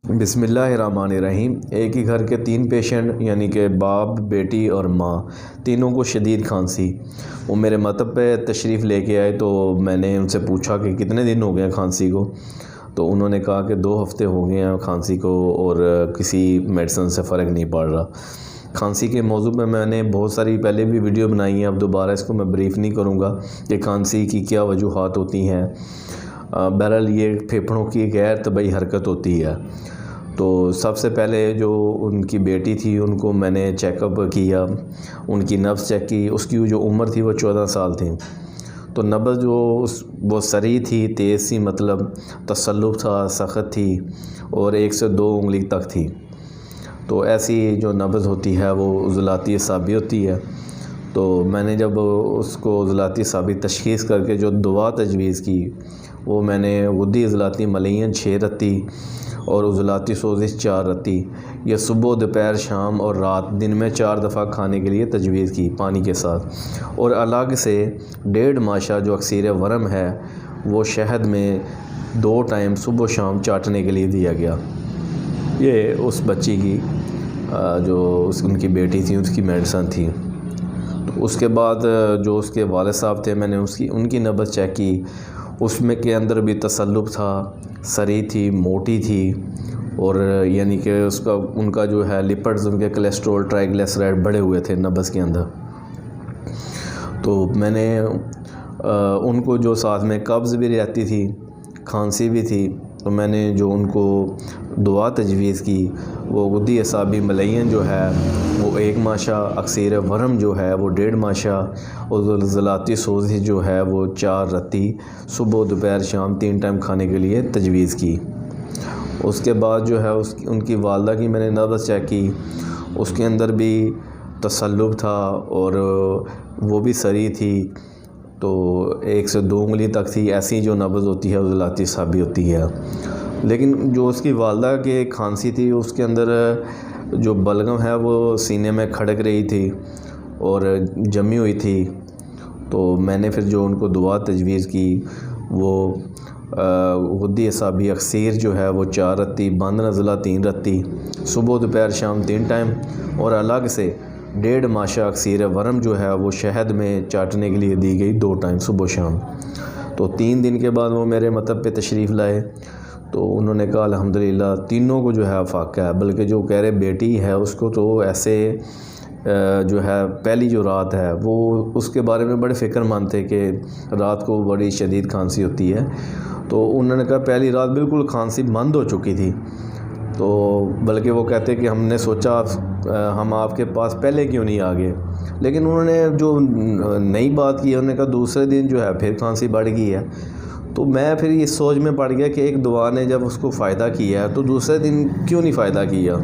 بسم اللہ الرحمن الرحیم۔ ایک ہی گھر کے 3 پیشنٹ یعنی کہ باپ، بیٹی اور ماں، تینوں کو شدید کھانسی۔ وہ میرے مطب پہ تشریف لے کے آئے تو میں نے ان سے پوچھا کہ کتنے دن ہو گئے ہیں کھانسی کو، تو انہوں نے کہا کہ 2 ہفتے ہو گئے ہیں کھانسی کو اور کسی میڈیسن سے فرق نہیں پڑ رہا۔ کھانسی کے موضوع پہ میں نے بہت ساری پہلے بھی ویڈیو بنائی ہیں، اب دوبارہ اس کو میں بریف نہیں کروں گا کہ کھانسی کی کیا وجوہات ہوتی ہیں۔ بہرحال یہ پھیپھڑوں کی غیر طبعی حرکت ہوتی ہے۔ تو سب سے پہلے جو ان کی بیٹی تھی ان کو میں نے چیک اپ کیا، ان کی نبض چیک کی۔ اس کی جو عمر تھی وہ 14 سال تھی، تو نبض جو وہ سری تھی، تیز سی، مطلب تصلب تھا، سخت تھی اور 1 سے 2 انگلی تک تھی۔ تو ایسی جو نبض ہوتی ہے وہ عضلاتی اعصابی ہوتی ہے۔ تو میں نے جب اس کو عضلاتی اعصابی تشخیص کر کے جو دوا تجویز کی وہ میں نے غدی عضلاتی ملین 6 رتی اور عضلاتی سوزش 4 رتی، یہ صبح، دوپہر، شام اور رات، دن میں 4 دفعہ کھانے کے لیے تجویز کی پانی کے ساتھ، اور الگ سے 1.5 ماشا جو اکسیر ورم ہے وہ شہد میں 2 ٹائم صبح و شام چاٹنے کے لیے دیا گیا۔ یہ اس بچی کی جو ان کی بیٹی تھی اس کی میڈیسن تھی۔ تو اس کے بعد جو اس کے والد صاحب تھے، میں نے ان کی نبض چیک کی، اس میں کے اندر بھی تصلب تھا، سری تھی، موٹی تھی، اور یعنی کہ ان کا جو ہے لپڈز، ان کے کولیسٹرول، ٹرائیگلیسرائڈ بڑھے ہوئے تھے نبض کے اندر۔ تو میں نے ان کو جو ساتھ میں قبض بھی رہتی تھی، کھانسی بھی تھی، تو میں نے جو ان کو دعا تجویز کی وہ غدی اعصابی ملین جو ہے وہ 1 ماشا، اکسیر ورم جو ہے وہ 1.5 ماشا، اور عضلاتی سوزش جو ہے وہ 4 رتی، صبح، دوپہر، شام 3 ٹائم کھانے کے لیے تجویز کی۔ اس کے بعد جو ہے ان کی والدہ کی میں نے نبض چیک کی، اس کے اندر بھی تصلب تھا اور وہ بھی سری تھی، تو 1 سے 2 انگلی تک تھی۔ ایسی جو نبض ہوتی ہے عضلاتی اعصابی ہوتی ہے۔ لیکن جو اس کی والدہ کے کھانسی تھی اس کے اندر جو بلغم ہے وہ سینے میں کھڑک رہی تھی اور جمی ہوئی تھی۔ تو میں نے پھر جو ان کو دعا تجویز کی وہ غدی اعصابی اکسیر جو ہے وہ 4 رتی، بند نزلہ 3 رتی، صبح، دوپہر، شام 3 ٹائم، اور الگ سے 1.5 ماشا اکسیر ورم جو ہے وہ شہد میں چاٹنے کے لیے دی گئی 2 ٹائم، صبح و شام۔ تو 3 دن کے بعد وہ میرے مطب پہ تشریف لائے، تو انہوں نے کہا الحمدللہ تینوں کو جو ہے فائدہ ہے، بلکہ جو کہہ رہے بیٹی ہے اس کو تو ایسے جو ہے پہلی جو رات ہے وہ اس کے بارے میں بڑے فکر مند تھے کہ رات کو بڑی شدید کھانسی ہوتی ہے۔ تو انہوں نے کہا پہلی رات بالکل کھانسی بند ہو چکی تھی، تو بلکہ وہ کہتے کہ ہم نے سوچا ہم آپ کے پاس پہلے کیوں نہیں آ گئے، لیکن انہوں نے جو نئی بات کی، انہوں نے کہا دوسرے دن جو ہے پھر کھانسی بڑھ گئی ہے۔ تو میں پھر اس سوچ میں پڑ گیا کہ ایک دعا نے جب اس کو فائدہ کیا ہے تو دوسرے دن کیوں نہیں فائدہ کیا۔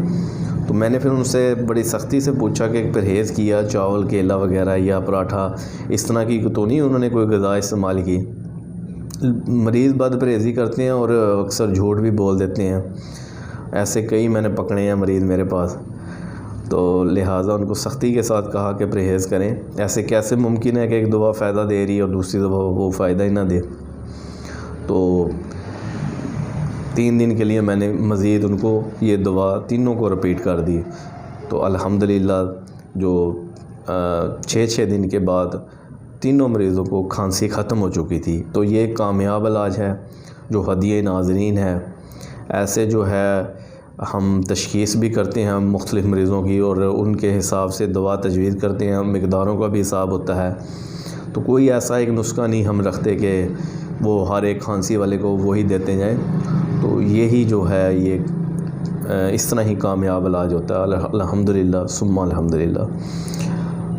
تو میں نے پھر ان سے بڑی سختی سے پوچھا کہ پرہیز کیا، چاول، کیلا وغیرہ یا پراٹھا اس طرح کی تو نہیں انہوں نے کوئی غذا استعمال کی۔ مریض بد پرہیزی کرتے ہیں اور اکثر جھوٹ بھی بول دیتے ہیں، ایسے کئی میں نے پکڑے ہیں مریض میرے پاس، تو لہٰذا ان کو سختی کے ساتھ کہا کہ پرہیز کریں۔ ایسے کیسے ممکن ہے کہ ایک دوا فائدہ دے رہی ہے اور دوسری دوا وہ فائدہ ہی نہ دے۔ تو 3 دن کے لیے میں نے مزید ان کو یہ دوا تینوں کو رپیٹ کر دی، تو الحمدللہ جو 6 دن کے بعد تینوں مریضوں کو کھانسی ختم ہو چکی تھی۔ تو یہ کامیاب علاج ہے جو ہدیہ ناظرین ہے۔ ایسے جو ہے ہم تشخیص بھی کرتے ہیں مختلف مریضوں کی اور ان کے حساب سے دوا تجویز کرتے ہیں، مقداروں کا بھی حساب ہوتا ہے۔ تو کوئی ایسا ایک نسخہ نہیں ہم رکھتے کہ وہ ہر ایک کھانسی والے کو وہی دیتے جائیں۔ تو یہی جو ہے یہ اس طرح ہی کامیاب علاج ہوتا ہے، الحمدللہ ثم الحمدللہ۔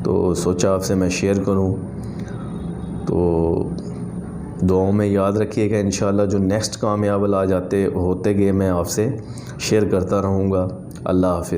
تو سوچا آپ سے میں شیئر کروں، تو دعاؤں میں یاد رکھیے گا، انشاءاللہ جو نیکسٹ کامیاب علاج ہوتے گئے میں آپ سے شیئر کرتا رہوں گا۔ اللہ حافظ۔